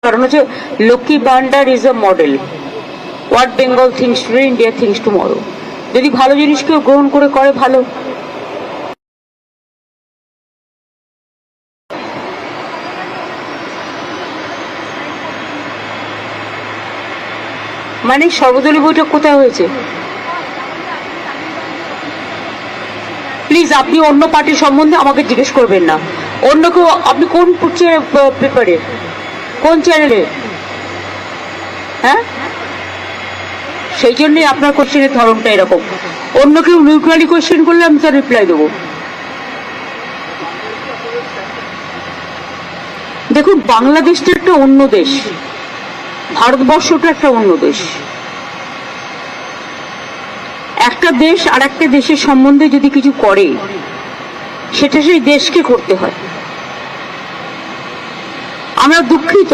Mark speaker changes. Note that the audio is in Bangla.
Speaker 1: কারণ হচ্ছে Lakshmi Bhandar is a model. What Bengal thinks today, India thinks tomorrow. যদি ভালো জিনিস কেউ গ্রহণ করে ভালো। মানে সর্বদলীয় বৈঠক কোথায় হয়েছে? প্লিজ আপনি অন্য পার্টির সম্বন্ধে আমাকে জিজ্ঞেস করবেন না। অন্য কেউ, আপনি কোন পেপারে, কোন চ্যানেলে? হ্যাঁ, সেই জন্যই আপনার কোশ্চেনের ধরনটা এরকম। অন্য কেউ নিউট্রালি কোশ্চেন করলে আমি তার রিপ্লাই দেবো। দেখুন, বাংলাদেশটা একটা অন্য দেশ, ভারতবর্ষটা একটা অন্য দেশ। একটা দেশ আর একটা দেশের সম্বন্ধে যদি কিছু করে, সেটা সেই দেশকে করতে হয়। আমরা দুঃখিত